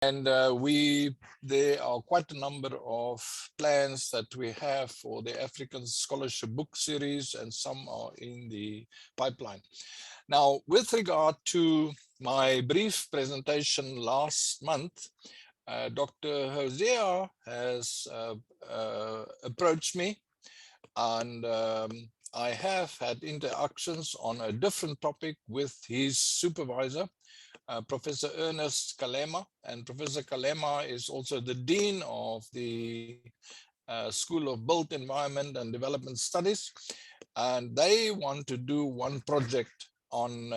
And there are quite a number of plans that we have for the African Scholarship Book Series, and some are in the pipeline. Now, with regard to my brief presentation last month, Dr. Hosea has approached me, and I have had interactions on a different topic with his supervisor, Professor Ernest Kalema. And Professor Kalema is also the Dean of the School of Built Environment and Development Studies. And they want to do one project on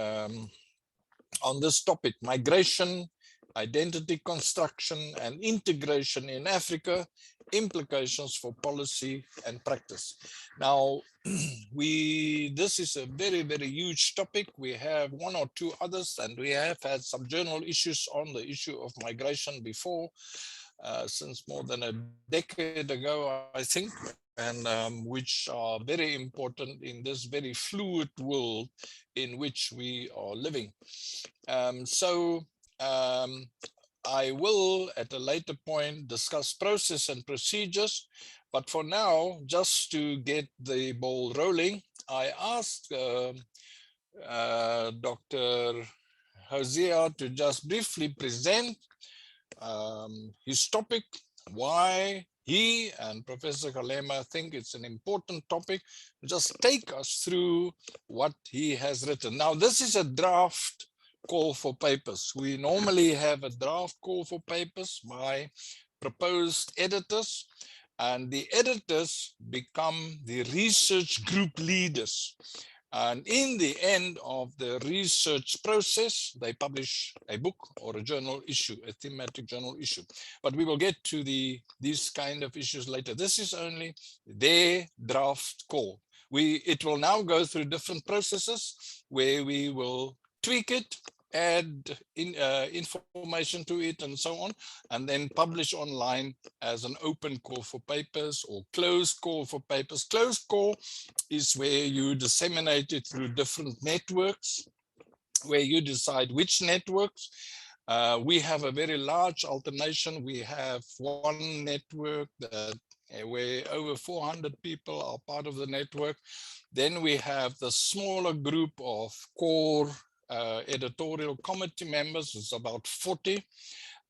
this topic: migration, identity construction, and integration in Africa, implications for policy and practice. Now, this is a very, very huge topic. We have one or two others, and we have had some journal issues on the issue of migration before, since more than a decade ago, I think, and which are very important in this very fluid world in which we are living. So I will, at a later point, discuss process and procedures. But for now, just to get the ball rolling, I asked Dr. Hosea to just briefly present his topic, why he and Professor Kalema think it's an important topic. Just take us through what he has written. Now, this is a draft call for papers. We normally have a draft call for papers by proposed editors, and the editors become the research group leaders. And in the end of the research process, they publish a book or a journal issue, a thematic journal issue. But we will get to these kind of issues later. This is only their draft call. It will now go through different processes where we will tweak it, add information to it, and so on, and then publish online as an open call for papers or closed call for papers. Closed call is where you disseminate it through different networks, where you decide which networks. We have a very large alternation. We have one network where over 400 people are part of the network. Then we have the smaller group of core editorial committee members. It's about 40.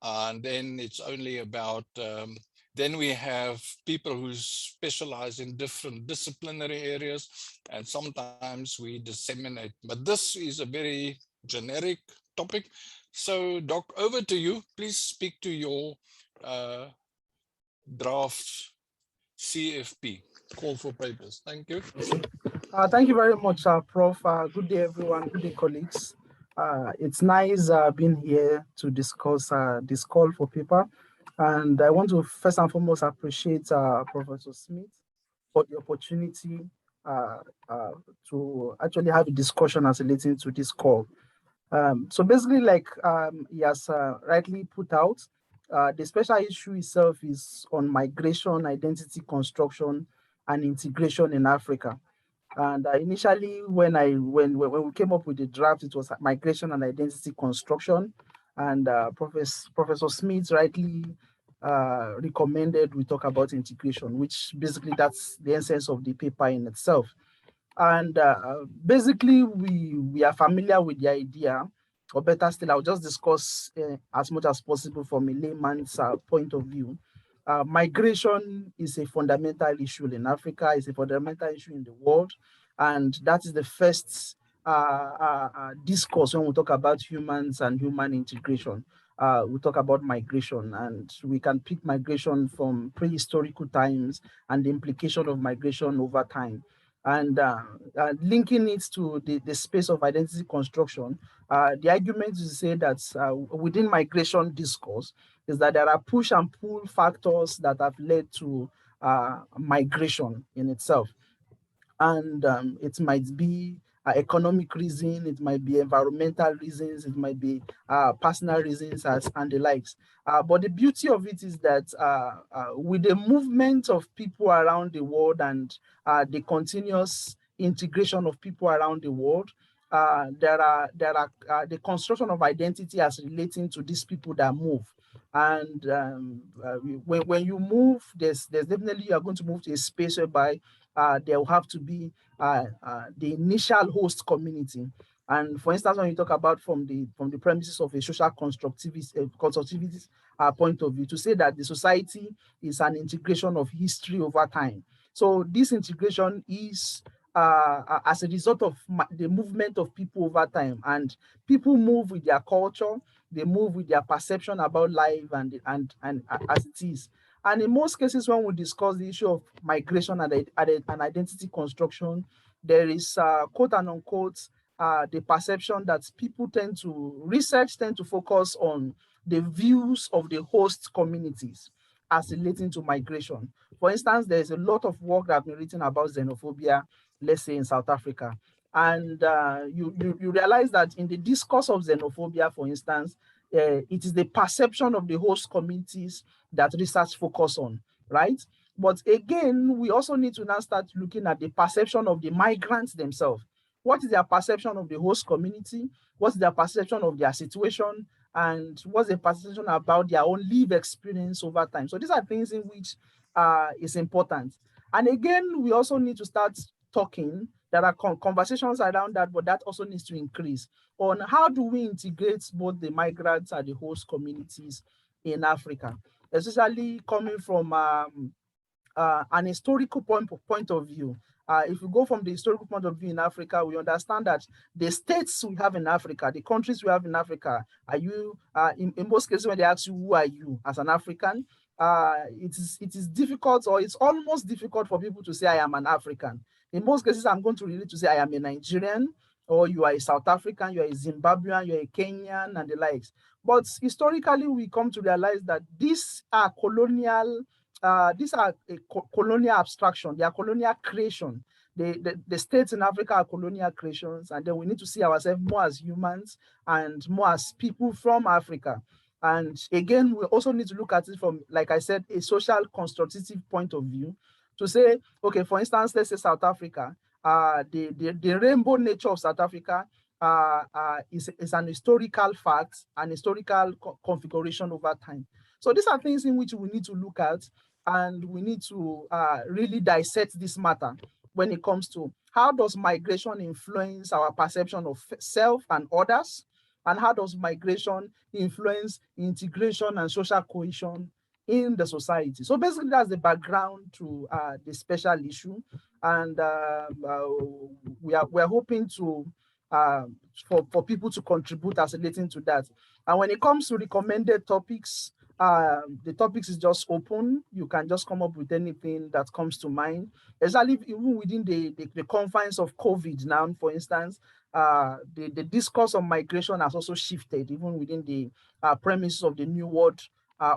And then it's only about, then we have people who specialize in different disciplinary areas, and sometimes we disseminate. But this is a very generic topic. So, Doc, over to you. Please speak to your draft CFP, call for papers. Thank you. Thank you very much, Prof. Good day, everyone. Good day, colleagues. It's nice being here to discuss this call for paper. And I want to first and foremost appreciate Professor Smith for the opportunity to actually have a discussion as relating to this call. So basically, like he has rightly put out, the special issue itself is on migration, identity construction, and integration in Africa. And initially, when we came up with the draft, it was migration and identity construction. And Professor Smith rightly recommended we talk about integration, which basically that's the essence of the paper in itself. And basically, we are familiar with the idea, or better still, I'll just discuss as much as possible from a layman's point of view. Migration is a fundamental issue in Africa, it's a fundamental issue in the world, and that is the first discourse when we talk about humans and human integration. We talk about migration, and we can pick migration from prehistorical times and the implication of migration over time. And linking it to the space of identity construction, the argument is to say that within migration discourse is that there are push and pull factors that have led to migration in itself. And it might be economic reason, it might be environmental reasons, it might be personal reasons and the likes. But the beauty of it is that with the movement of people around the world and the continuous integration of people around the world, there are the construction of identity as relating to these people that move. And when you move, there's definitely you are going to move to a space whereby there will have to be the initial host community. And for instance, when you talk about from the premises of a social constructivist point of view, to say that the society is an integration of history over time. So this integration is as a result of the movement of people over time, and people move with their culture, they move with their perception about life and as it is. And in most cases, when we discuss the issue of migration and identity construction, there is quote and unquote the perception that people tend to focus on the views of the host communities as relating to migration. For instance, there's a lot of work that have been written about xenophobia, let's say in South Africa. And you realize that in the discourse of xenophobia, for instance, it is the perception of the host communities that research focus on, right? But again, we also need to now start looking at the perception of the migrants themselves. What is their perception of the host community? What's their perception of their situation? And what's their perception about their own lived experience over time? So these are things in which is important. And again, we also need to start talking. There are conversations around that, but that also needs to increase on how do we integrate both the migrants and the host communities in Africa, especially coming from an historical point of view. If we go from the historical point of view in Africa, we understand that the states we have in Africa, the countries we have in Africa, are you, in most cases, when they ask you, who are you as an African, it is difficult, or it's almost difficult for people to say, I am an African. In most cases, I'm going to relate to say, I am a Nigerian, or you are a South African, you are a Zimbabwean, you are a Kenyan, and the likes. But historically, we come to realize that these are colonial abstraction, they are colonial creation. The states in Africa are colonial creations, and then we need to see ourselves more as humans and more as people from Africa. And again, we also need to look at it from, like I said, a social constructive point of view to say, okay, for instance, let's say South Africa, the rainbow nature of South Africa is an historical fact, an historical configuration over time. So these are things in which we need to look at, and we need to really dissect this matter when it comes to how does migration influence our perception of self and others, and how does migration influence integration and social cohesion in the society. So basically, that's the background to the special issue, and we're hoping to for people to contribute as relating to that. And when it comes to recommended topics, the topics is just open. You can just come up with anything that comes to mind, especially even within the confines of COVID now, for instance. The discourse on migration has also shifted even within the premises of the new world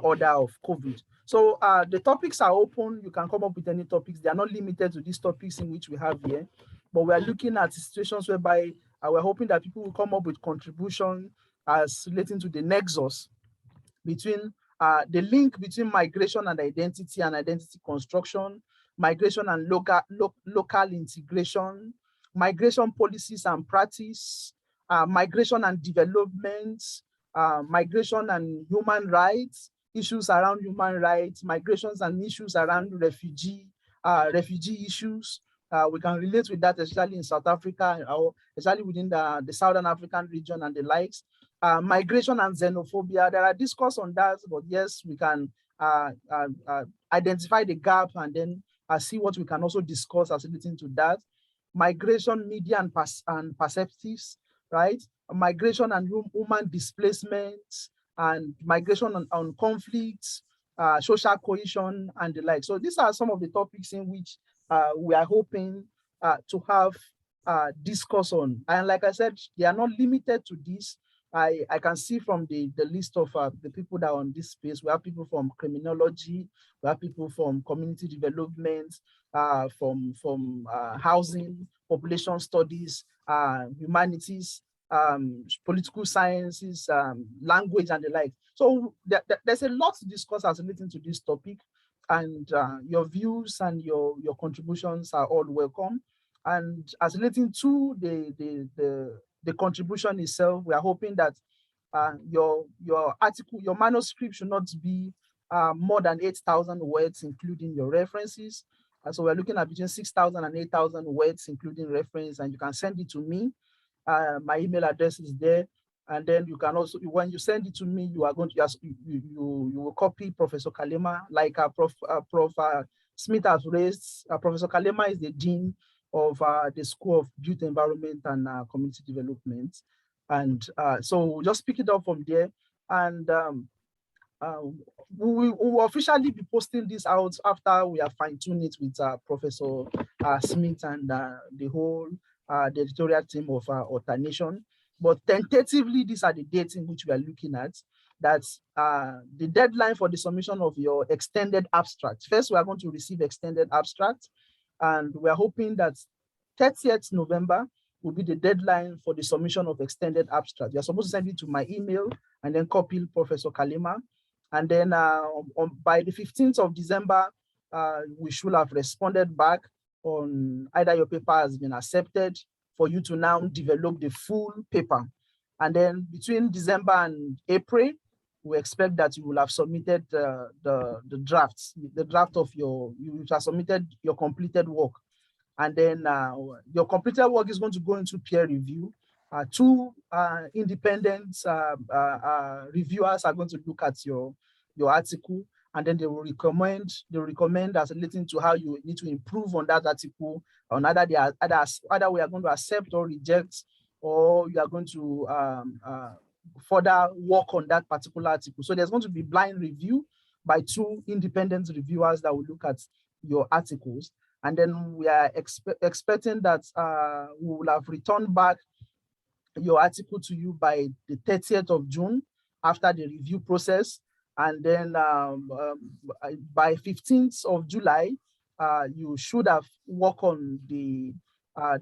order of COVID. So the topics are open. You can come up with any topics. They are not limited to these topics in which we have here, but we are looking at situations whereby we're hoping that people will come up with contribution as relating to the nexus between the link between migration and identity construction, migration and local integration, migration policies and practice, migration and development, migration and human rights, issues around human rights, migrations and issues around refugee issues. We can relate with that, especially in South Africa, or especially within the Southern African region and the likes. Migration and xenophobia, there are discourse on that, but yes, we can identify the gap and then see what we can also discuss as relating to that. Migration, media and perceptives, right? Migration and human displacement, and migration on conflicts, social cohesion, and the like. So these are some of the topics in which we are hoping to have discourse on. And like I said, they are not limited to this. I can see from the list of the people that are on this space, we have people from criminology, we have people from community development, from housing, population studies, humanities, political sciences, language, and the like. So there's a lot to discuss as relating to this topic, and your views and your contributions are all welcome. And as relating to the contribution itself, we are hoping that your article, your manuscript should not be more than 8,000 words, including your references. So we're looking at between 6,000 and 8,000 words, including reference, and you can send it to me. My email address is there. And then you can also, when you send it to me, you are going to, you will copy Professor Kalema, like Prof. Smith has raised. Professor Kalema is the Dean of the School of Youth Environment and Community Development. And so we'll just pick it up from there. And we will officially be posting this out after we have fine-tuned it with Professor Smith and the whole the editorial team of Alternation. But tentatively, these are the dates in which we are looking at. That's the deadline for the submission of your extended abstract. First, we are going to receive extended abstract, and we are hoping that 30th November will be the deadline for the submission of extended abstract. You're supposed to send it to my email and then copy Professor Kalema. And then by the 15th of December, we should have responded back on either your paper has been accepted for you to now develop the full paper. And then between December and April, we expect that you will have submitted the drafts, the draft of you have submitted your completed work. And then your completed work is going to go into peer review. Two independent reviewers are going to look at your article, and then they will recommend as relating to how you need to improve on that article, on either we are going to accept or reject, or you are going to further work on that particular article. So there's going to be blind review by two independent reviewers that will look at your articles. And then we are expecting that we will have returned back your article to you by the 30th of June after the review process. And then by 15th of July, you should have worked on the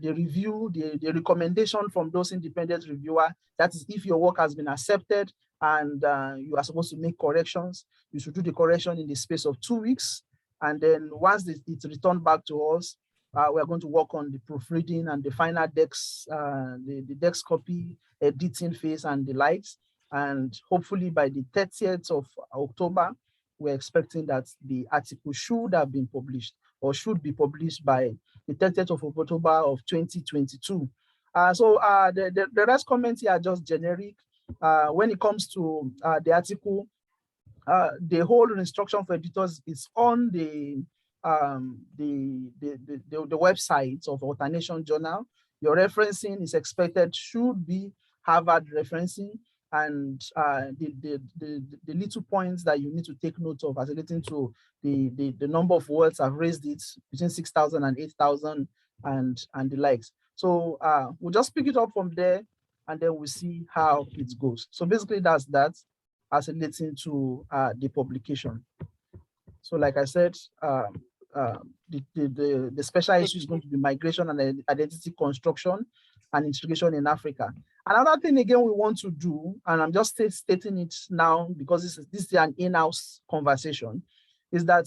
review, the recommendation from those independent reviewers. That is, if your work has been accepted and you are supposed to make corrections, you should do the correction in the space of 2 weeks. And then once it's returned back to us, we're going to work on the proofreading and the final DEX, the DEX copy, editing phase and the likes. And hopefully by the 30th of October, we're expecting that the article should have been published or should be published by the 30th of October of 2022. So the rest comments here are just generic. When it comes to the article, the whole instruction for editors is on the website of Alternation Journal. Your referencing is expected should be Harvard referencing, and the little points that you need to take note of as relating to the number of words. I've raised it between 6,000 and 8,000 and the likes. So we'll just pick it up from there, and then we'll see how it goes. So basically that's that as relating to the publication. So like I said, the special issue is going to be migration and identity construction and integration in Africa. Another thing again we want to do, and I'm just stating it now because this is an in-house conversation, is that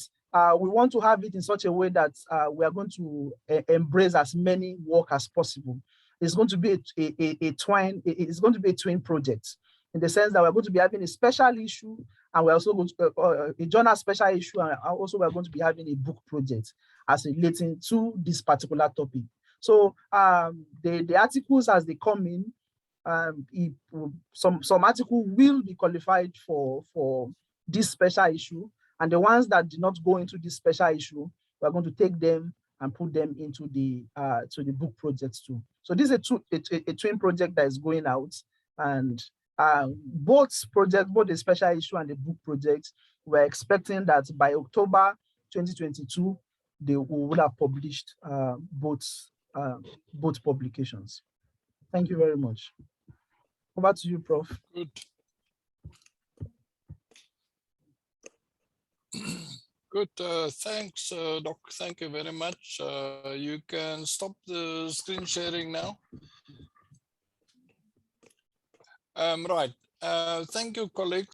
we want to have it in such a way that we are going to embrace as many work as possible. It's going to be it's going to be a twin project, in the sense that we're going to be having a special issue, and we're also going to a journal special issue, and also we're going to be having a book project as relating to this particular topic. So the articles as they come in, some article will be qualified for this special issue, and the ones that did not go into this special issue, we're going to take them and put them into the book projects too. So this is a twin project that is going out, and both projects, both the special issue and the book project, we're expecting that by October 2022, they will have published both publications. Thank you very much. Over to you, Prof. Good. Good. Thanks, Doc. Thank you very much. You can stop the screen sharing now. Right. Thank you, colleagues.